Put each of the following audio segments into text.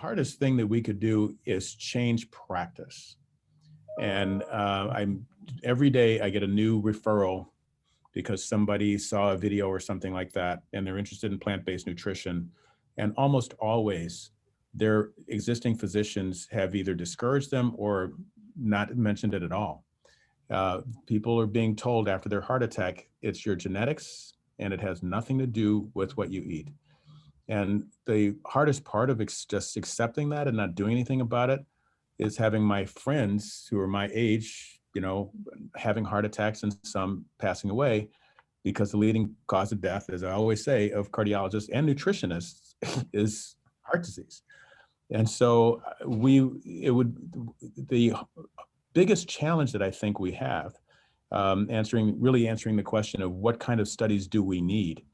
hardest thing that we could do is change practice. And every day I get a new referral because somebody saw a video or something like that, and they're interested in plant-based nutrition. And almost always their existing physicians have either discouraged them or not mentioned it at all. People are being told after their heart attack, it's your genetics and it has nothing to do with what you eat. And the hardest part of just accepting that and not doing anything about it is having my friends who are my age, having heart attacks and some passing away, because the leading cause of death, as I always say, of cardiologists and nutritionists is heart disease. And so the biggest challenge that I think we have, answering the question of what kind of studies do we need,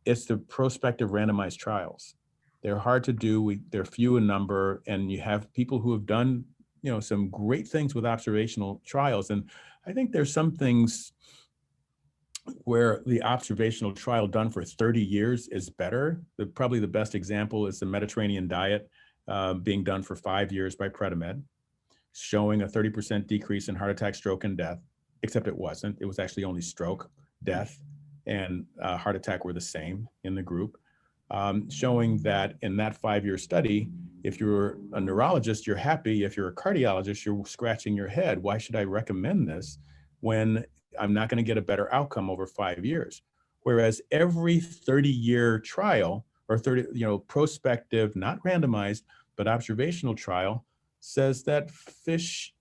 it's the prospective randomized trials. They're hard to do, they're few in number, and you have people who have done some great things with observational trials. And I think there's some things where the observational trial done for 30 years is better. Probably the best example is the Mediterranean diet being done for 5 years by Predimed, showing a 30% decrease in heart attack, stroke, and death, except it wasn't. It was actually only stroke, death, and heart attack were the same in the group, showing that in that 5-year study, if you're a neurologist, you're happy. If you're a cardiologist, you're scratching your head. Why should I recommend this when I'm not going to get a better outcome over 5 years? Whereas every 30-year trial or prospective, not randomized, but observational trial says that fish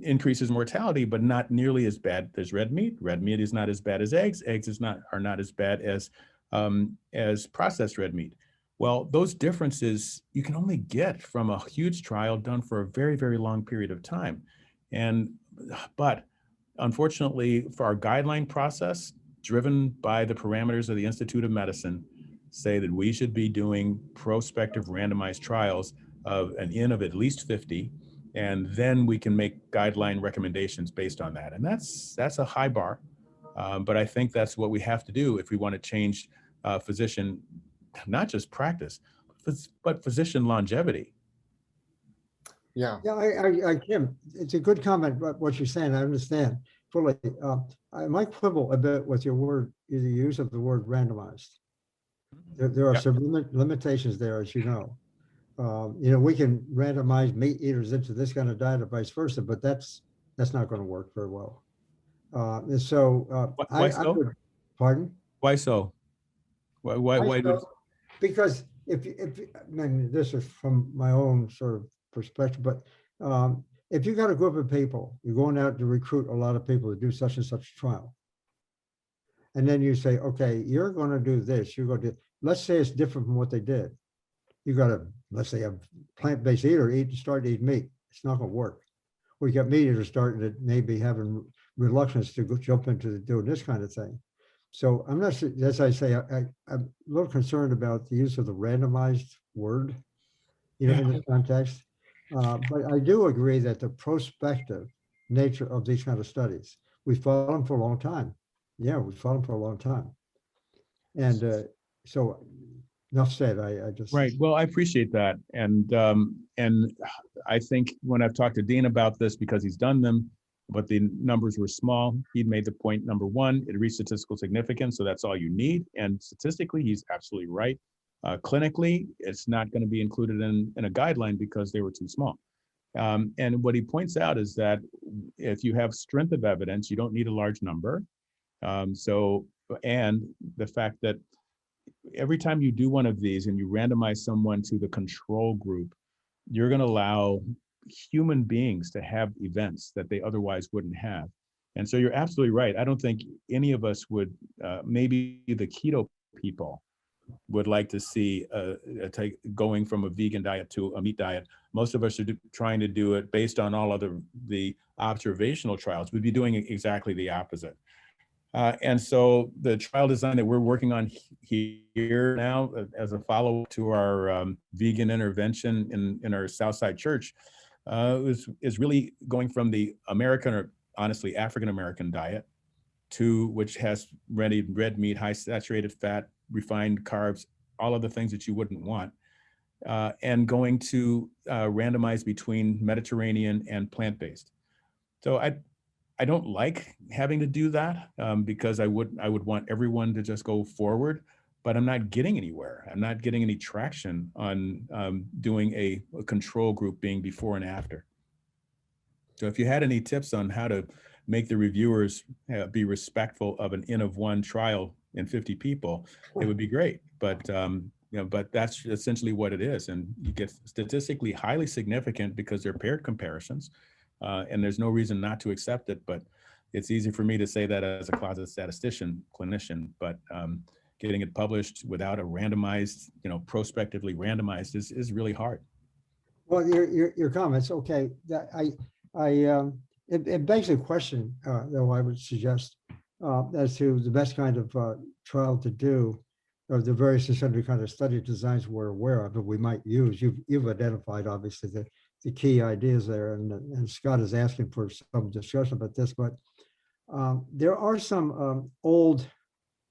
increases mortality, but not nearly as bad as red meat. Red meat is not as bad as eggs. Eggs are not as bad as processed red meat. Well, those differences you can only get from a huge trial done for a very, very long period of time. But unfortunately, for our guideline process, driven by the parameters of the Institute of Medicine, say that we should be doing prospective randomized trials of an N of at least 50, and then we can make guideline recommendations based on that. And that's a high bar, but I think that's what we have to do if we want to change physician, not just practice, but physician longevity. Yeah. Yeah, Kim, it's a good comment about what you're saying. I understand fully. I might quibble a bit with the use of the word randomized. There are some limitations there, as you know. We can randomize meat eaters into this kind of diet or vice versa, but that's not going to work very well. And so, why so? Pardon? Why so? Why so? Because if this is from my own sort of perspective, but if you got a group of people, you're going out to recruit a lot of people to do such and such trial, and then you say, okay, you're going to do this. You're going to, let's say it's different from what they did. You got to, let's say, a plant-based eater start to eat meat. It's not going to work. We got meat eaters starting to maybe having reluctance to jump into doing this kind of thing. So I'm not, as I say, I'm a little concerned about the use of the randomized word, in this context. But I do agree that the prospective nature of these kind of studies, we've followed them for a long time. Yeah, we've followed them for a long time. And so enough said. I just right. Well, I appreciate that, and I think when I've talked to Dean about this, because he's done them, but the numbers were small, he'd made the point, number one, it reached statistical significance, so that's all you need. And statistically, he's absolutely right. Clinically, it's not going to be included in a guideline because they were too small. And what he points out is that if you have strength of evidence, you don't need a large number. And the fact that every time you do one of these and you randomize someone to the control group, you're going to allow human beings to have events that they otherwise wouldn't have. And so you're absolutely right. I don't think any of us would, maybe the keto people would like to see going from a vegan diet to a meat diet. Most of us are trying to do it based on all of the observational trials. We'd be doing exactly the opposite. And so the trial design that we're working on here now as a follow-up to our vegan intervention in our Southside Church is really going from the American, or honestly African-American diet, to which has red meat, high saturated fat, refined carbs, all of the things that you wouldn't want, and going to randomize between Mediterranean and plant-based. So I don't like having to do that because I would want everyone to just go forward, but I'm not getting anywhere. I'm not getting any traction on doing a control group being before and after. So if you had any tips on how to make the reviewers be respectful of an N of 1 trial in 50 people, it would be great. But but that's essentially what it is, and you get statistically highly significant because they're paired comparisons, and there's no reason not to accept it. But it's easy for me to say that as a closet statistician, clinician, but getting it published without a randomized, prospectively randomized is really hard. Well, your comments, okay, that it begs a question, though I would suggest, as to the best kind of trial to do, or the various and sundry kind of study designs we're aware of that we might use. You've identified obviously the key ideas there, and Scott is asking for some discussion about this, but there are some old,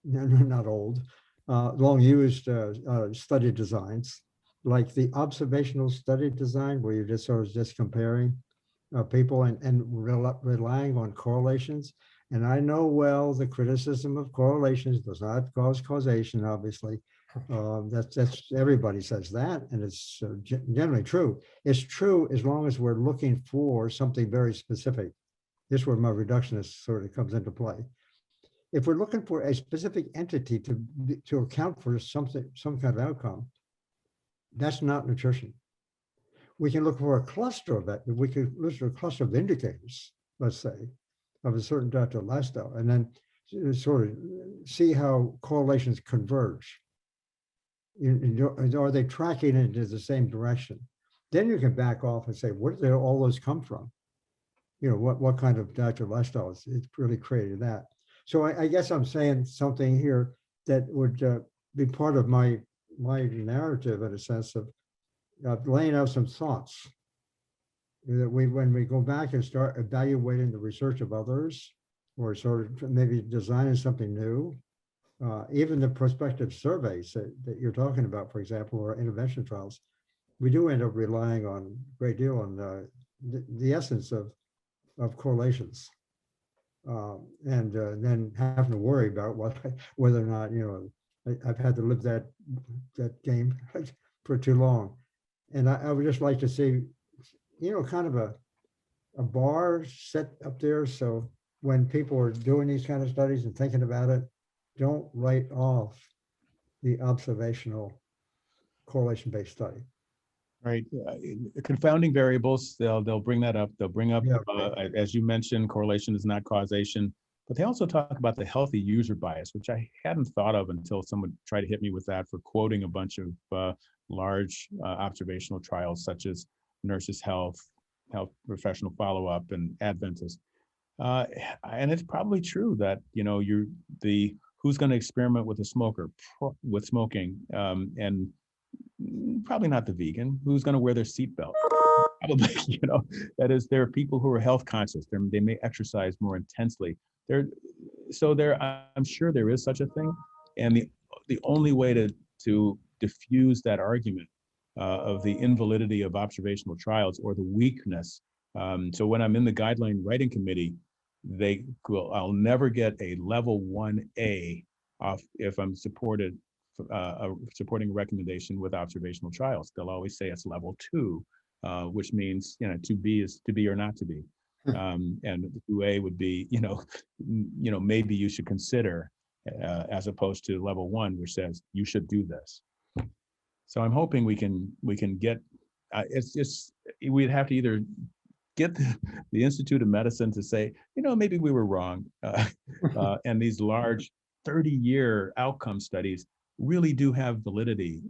not old, long used study designs, like the observational study design, where you're just sort of just comparing people and relying on correlations. And I know well the criticism of correlations does not cause causation, obviously. That's everybody says that, and it's generally true. It's true as long as we're looking for something very specific. This is where my reductionist sort of comes into play. If we're looking for a specific entity to account for some kind of outcome, that's not nutrition. We can look for a cluster of that. We could look for a cluster of indicators, let's say, of a certain dietary lifestyle, and then sort of see how correlations converge. Are they tracking into the same direction? Then you can back off and say, where did all those come from? What kind of dietary lifestyle is really created that? So I guess I'm saying something here that would be part of my narrative, in a sense of laying out some thoughts that when we go back and start evaluating the research of others, or sort of maybe designing something new, even the prospective surveys that you're talking about, for example, or intervention trials, we do end up relying on a great deal on the essence of correlations, and then having to worry about whether or not I've had to live that game for too long. And I would just like to see, kind of a bar set up there. So when people are doing these kind of studies and thinking about it, don't write off the observational correlation-based study. Right. Confounding variables, they'll bring that up. They'll bring up, as you mentioned, correlation is not causation, but they also talk about the healthy user bias, which I hadn't thought of until someone tried to hit me with that for quoting a bunch of large observational trials, such as Nurses Health Professional Follow-Up, and Adventist. And it's probably true that, who's going to experiment with a smoker, with smoking, and probably not the vegan, who's going to wear their seatbelt. Probably, that is, there are people who are health conscious. They may exercise more intensely. I'm sure there is such a thing. And the only way to diffuse that argument of the invalidity of observational trials, or the weakness. So when I'm in the guideline writing committee, I'll never get a level 1A off if I'm supporting a recommendation with observational trials. They'll always say it's level 2, which means to be is to be or not to be, and 2A would be maybe you should consider, as opposed to level 1, which says you should do this. So I'm hoping we can get. It's just we'd have to either get the Institute of Medicine to say, maybe we were wrong, and these large 30-year outcome studies really do have validity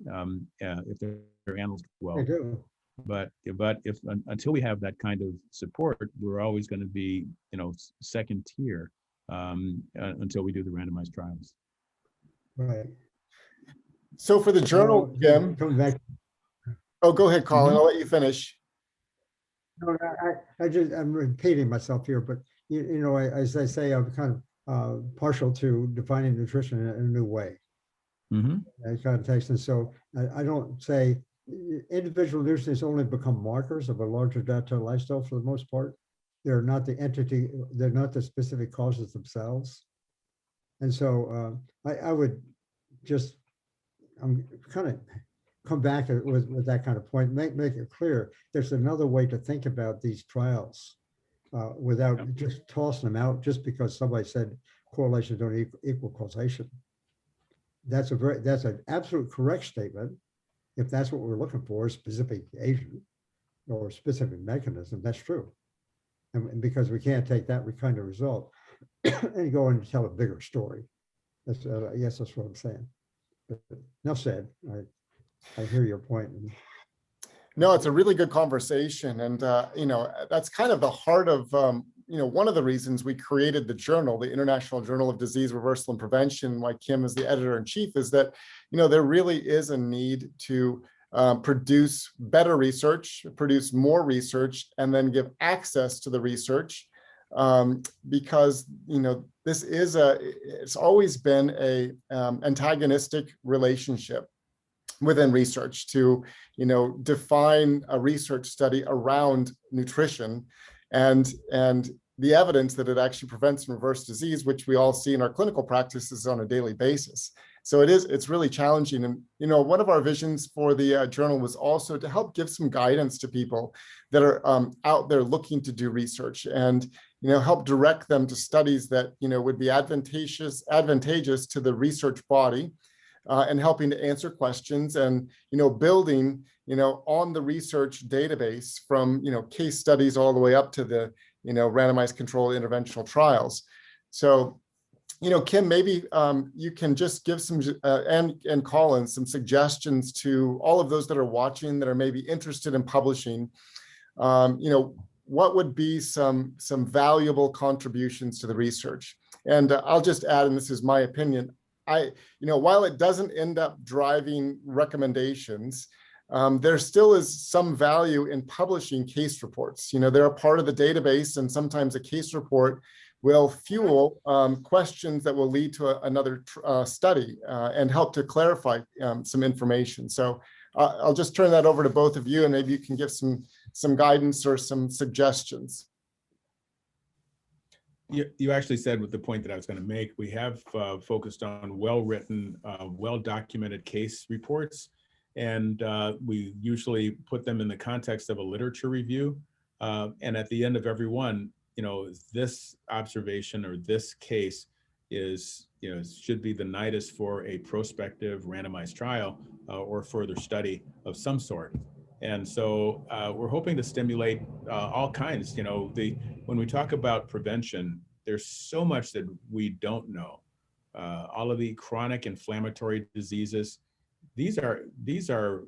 if they're analyzed well. They do. But if until we have that kind of support, we're always going to be second tier until we do the randomized trials. Right. So for the journal, Jim. Coming back. Oh, go ahead, Colin. I'll let you finish. No, I'm repeating myself here, but as I say, I'm kind of partial to defining nutrition in a new way. Mm-hmm. That kind of text, and so I don't say individual nutrients only become markers of a larger dietary lifestyle for the most part. They're not the entity, they're not the specific causes themselves. And so I would just, I'm kind of come back with that kind of point, make it clear there's another way to think about these trials without just tossing them out just because somebody said correlations don't equal causation. That's an absolute correct statement. If that's what we're looking for, a specific agent or a specific mechanism, that's true. And because we can't take that kind of result and go and tell a bigger story. That's, yes, that's what I'm saying. But enough said. I hear your point. No, it's a really good conversation. And, you know, that's kind of the heart of, you know, one of the reasons we created the journal, the International Journal of Disease Reversal and Prevention, why Kim is the editor-in-chief, is that, you know, there really is a need to produce better research, produce more research, and then give access to the research. Because, you know, this is it's always been a antagonistic relationship within research to, you know, define a research study around nutrition and the evidence that it actually prevents and reverses disease, which we all see in our clinical practices on a daily basis. So it's really challenging. And, you know, one of our visions for the journal was also to help give some guidance to people that are out there looking to do research and, you know, help direct them to studies that, you know, would be advantageous to the research body. And helping to answer questions and, you know, building, you know, on the research database from, you know, case studies all the way up to the, you know, randomized controlled interventional trials. So, you know, Kim, maybe you can just give some, and Colin, some suggestions to all of those that are watching that are maybe interested in publishing, you know, what would be some valuable contributions to the research. And I'll just add, and this is my opinion, you know, while it doesn't end up driving recommendations, there still is some value in publishing case reports. You know, they're a part of the database, and sometimes a case report will fuel questions that will lead to another study and help to clarify some information. So I'll just turn that over to both of you, and maybe you can give some guidance or some suggestions. You actually said with the point that I was going to make, we have focused on well-written, well-documented case reports, and we usually put them in the context of a literature review. And at the end of every one, you know, this observation or this case is, you know, should be the nidus for a prospective randomized trial or further study of some sort. And so we're hoping to stimulate all kinds, you know, when we talk about prevention, there's so much that we don't know. All of the chronic inflammatory diseases, these are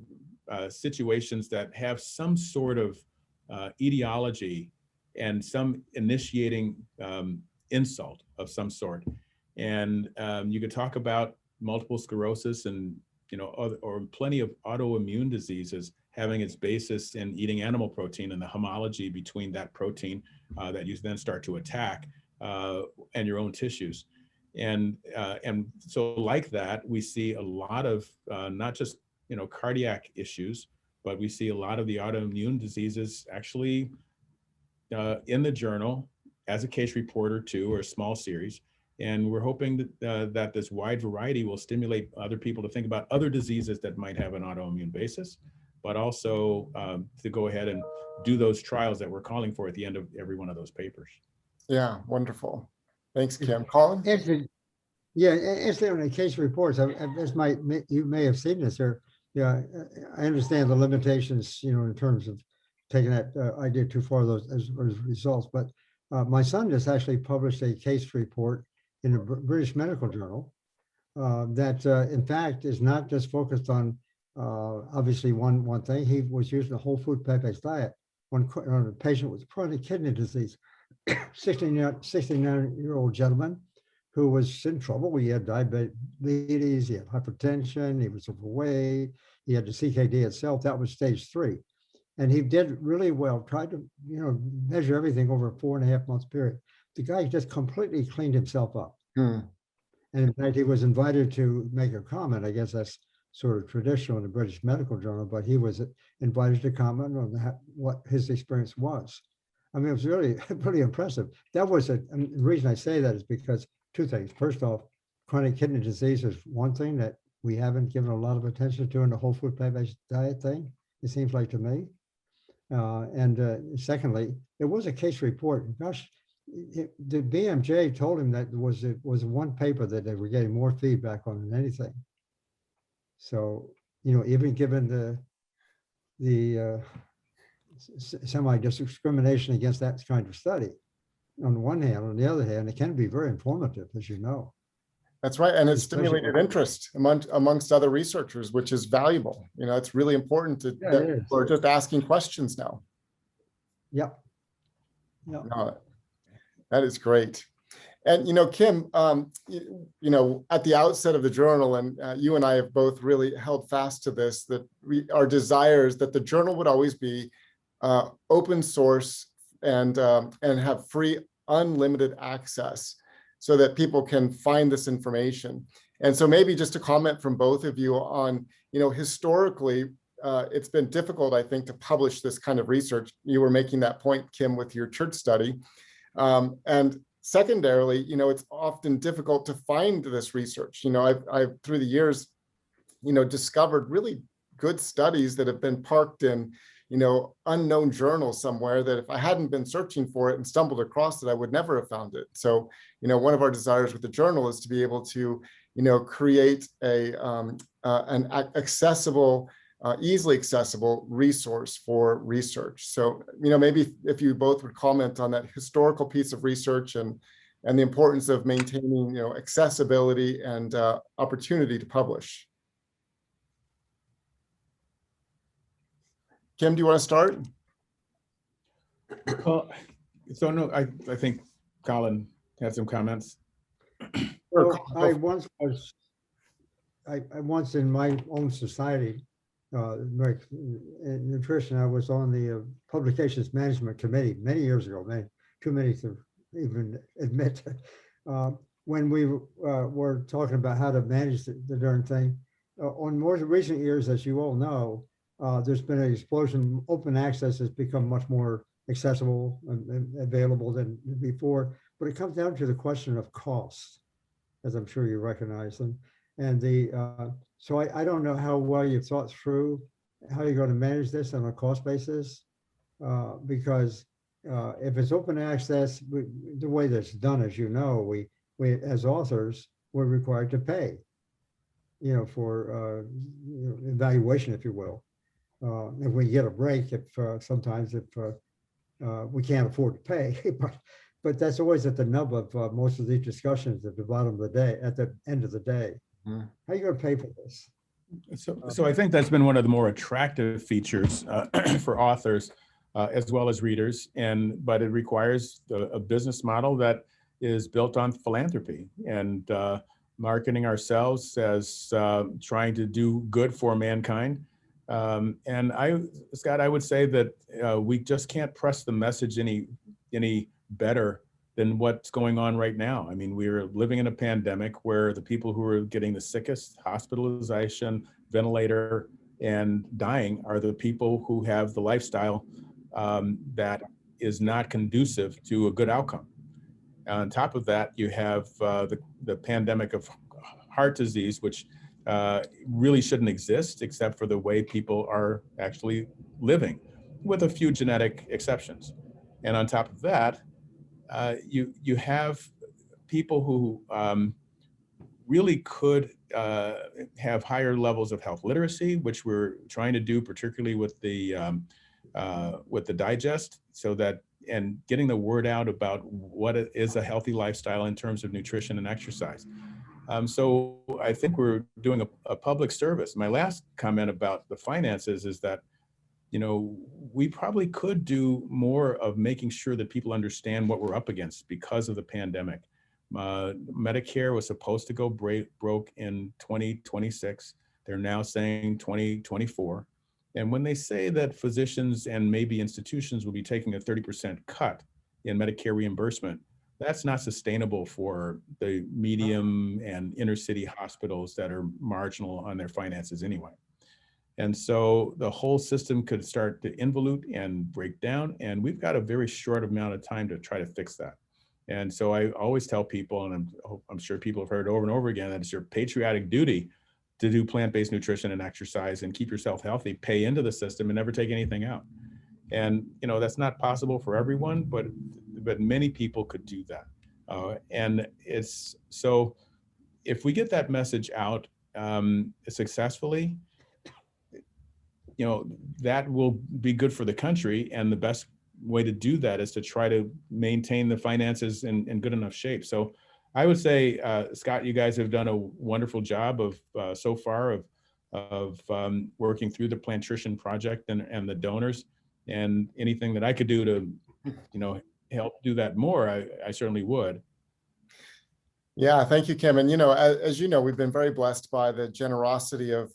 situations that have some sort of etiology and some initiating insult of some sort. And you could talk about multiple sclerosis and, you know, or plenty of autoimmune diseases having its basis in eating animal protein and the homology between that protein that you then start to attack and your own tissues. And so like that, we see a lot of not just, you know, cardiac issues, but we see a lot of the autoimmune diseases actually in the journal as a case report or two or a small series. And we're hoping that this wide variety will stimulate other people to think about other diseases that might have an autoimmune basis, but also to go ahead and do those trials that we're calling for at the end of every one of those papers. Yeah, wonderful. Thanks, Kim. Colin? Yeah, as on the case reports, you may have seen this here. Yeah, I understand the limitations, you know, in terms of taking that idea too far, those as results. But my son just actually published a case report in the British Medical Journal that, in fact, is not just focused on obviously one thing. He was using a whole food plant-based diet on a patient with chronic kidney disease, 69-year-old gentleman who was in trouble. He had diabetes, he had hypertension, he was overweight, he had the CKD itself. That was stage 3. And he did really well, tried to, you know, measure everything over a 4.5 month period. The guy just completely cleaned himself up. And in fact, he was invited to make a comment. I guess that's sort of traditional in the British Medical Journal, but he was invited to comment on what his experience was. I mean, it was really pretty impressive. That was and the reason I say that is because two things. First off, chronic kidney disease is one thing that we haven't given a lot of attention to in the whole food plant-based diet thing, it seems like to me. Secondly, there was a case report. Gosh, the BMJ told him that it was one paper that they were getting more feedback on than anything. So, even given the semi-discrimination against that kind of study, on the one hand, on the other hand, it can be very informative, as you know. That's right, and it's stimulated interest amongst other researchers, which is valuable. It's really important that people are just asking questions now. Yep. No, that is great. And Kim, at the outset of the journal, and you and I have both really held fast to this, that our desire is that the journal would always be open source and have free, unlimited access, so that people can find this information. And so maybe just a comment from both of you on, historically, it's been difficult, I think, to publish this kind of research. You were making that point, Kim, with your church study. And secondarily, it's often difficult to find this research. I've through the years, discovered really good studies that have been parked in, unknown journals somewhere, that if I hadn't been searching for it and stumbled across it, I would never have found it. So, one of our desires with the journal is to be able to, create an accessible, easily accessible resource for research. So, maybe if you both would comment on that historical piece of research and the importance of maintaining, accessibility and opportunity to publish. Kim, do you want to start? Well, so no, I think Colin had some comments. Well, I once in my own society, nutrition, I was on the publications management committee many years ago, too many to even admit, when we were talking about how to manage the darn thing. On more recent years, as you all know, there's been an explosion. Open access has become much more accessible and available than before, but it comes down to the question of cost, as I'm sure you recognize them. And so I don't know how well you've thought through how you're going to manage this on a cost basis, because if it's open access, the way that's done, as you know, we as authors, we're required to pay, for evaluation, if you will. If we get a break, sometimes we can't afford to pay, but that's always at the nub of most of these discussions at the bottom of the day, at the end of the day. How are you going to pay for this? So I think that's been one of the more attractive features for authors as well as readers, but it requires a business model that is built on philanthropy and marketing ourselves as trying to do good for mankind. And Scott, I would say that we just can't press the message any better than what's going on right now. I mean, we're living in a pandemic where the people who are getting the sickest, hospitalization, ventilator, and dying are the people who have the lifestyle that is not conducive to a good outcome. On top of that, you have the pandemic of heart disease, which really shouldn't exist except for the way people are actually living, with a few genetic exceptions. And on top of that, you have people who really could have higher levels of health literacy, which we're trying to do, particularly with the digest, so that, and getting the word out about what is a healthy lifestyle in terms of nutrition and exercise. So I think we're doing a public service. My last comment about the finances is that, we probably could do more of making sure that people understand what we're up against because of the pandemic. Medicare was supposed to go broke in 2026. They're now saying 2024. And when they say that physicians and maybe institutions will be taking a 30% cut in Medicare reimbursement, that's not sustainable for the medium and inner city hospitals that are marginal on their finances anyway. And so the whole system could start to involute and break down, and we've got a very short amount of time to try to fix that. And so I always tell people, and I'm sure people have heard over and over again, that it's your patriotic duty to do plant-based nutrition and exercise and keep yourself healthy, pay into the system and never take anything out. And, you know, that's not possible for everyone, but many people could do that. And it's, so if we get that message out successfully, you know, that will be good for the country. And the best way to do that is to try to maintain the finances in good enough shape. So I would say, Scott, you guys have done a wonderful job of so far of working through the Plantrician Project and the donors, and anything that I could do to, you know, help do that more, I certainly would. Yeah, thank you, Kim. And, you know, as you know, we've been very blessed by the generosity of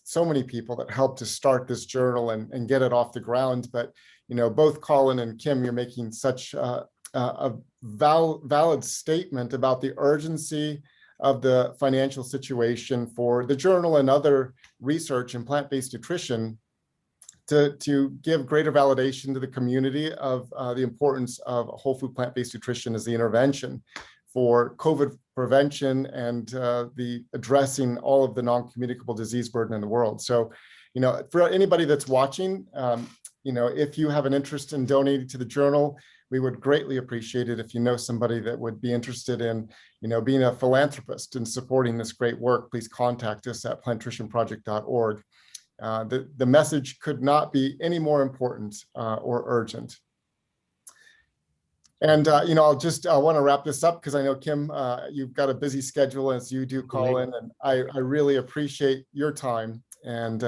so many people that helped to start this journal and get it off the ground. But, you know, both Colin and Kim, you're making such a valid statement about the urgency of the financial situation for the journal and other research in plant-based nutrition to give greater validation to the community of the importance of whole food plant-based nutrition as the intervention for COVID prevention and the addressing all of the non-communicable disease burden in the world. So, you know, for anybody that's watching, you know, if you have an interest in donating to the journal, we would greatly appreciate it if you know somebody that would be interested in, you know, being a philanthropist and supporting this great work. Please contact us at plantricianproject.org. The message could not be any more important or urgent. And, you know, I want to wrap this up because I know, Kim, you've got a busy schedule as you do, Colin, and I really appreciate your time. And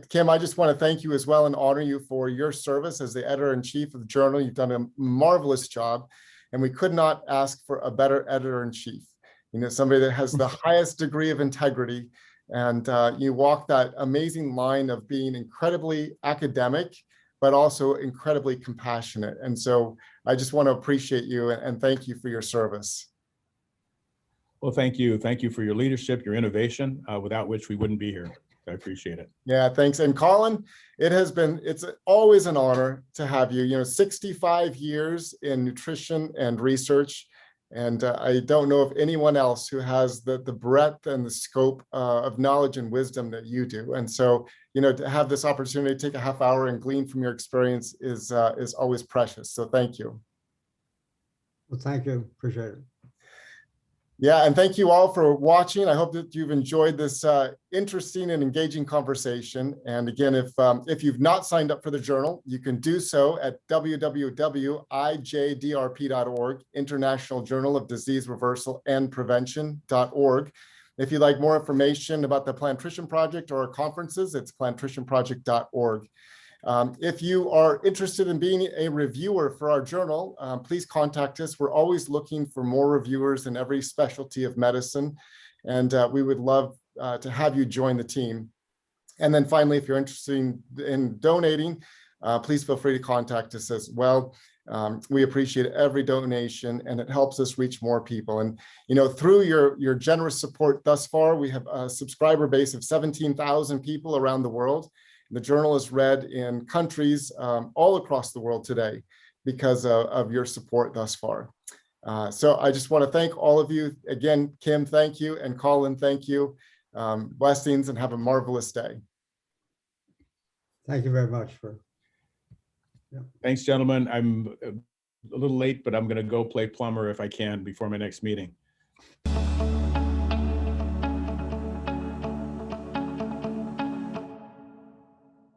Kim, I just want to thank you as well and honor you for your service as the editor-in-chief of the journal. You've done a marvelous job, and we could not ask for a better editor-in-chief. You know, somebody that has the highest degree of integrity, and you walk that amazing line of being incredibly academic, but also incredibly compassionate. And so I just want to appreciate you and thank you for your service. Well, thank you. Thank you for your leadership, your innovation, without which we wouldn't be here. I appreciate it. Yeah, thanks. And Colin, it's always an honor to have you. You know, 65 years in nutrition and research. And I don't know of anyone else who has the breadth and the scope of knowledge and wisdom that you do. And so, you know, to have this opportunity to take a half hour and glean from your experience is always precious. So thank you. Well, thank you. Appreciate it. Yeah, and thank you all for watching. I hope that you've enjoyed this interesting and engaging conversation. And again, if you've not signed up for the journal, you can do so at www.IJDRP.org, International Journal of Disease Reversal and Prevention.org. If you'd like more information about the Plantrician Project or our conferences, it's plantricianproject.org. If you are interested in being a reviewer for our journal, please contact us. We're always looking for more reviewers in every specialty of medicine, and we would love to have you join the team. And then finally, if you're interested in donating, please feel free to contact us as well. We appreciate every donation, and it helps us reach more people. And, you know, through your generous support thus far, we have a subscriber base of 17,000 people around the world. The journal is read in countries all across the world today because of your support thus far. So I just want to thank all of you. Again, Kim, thank you. And Colin, thank you. Blessings and have a marvelous day. Thank you very much. Thanks, gentlemen. I'm a little late, but I'm going to go play plumber if I can before my next meeting.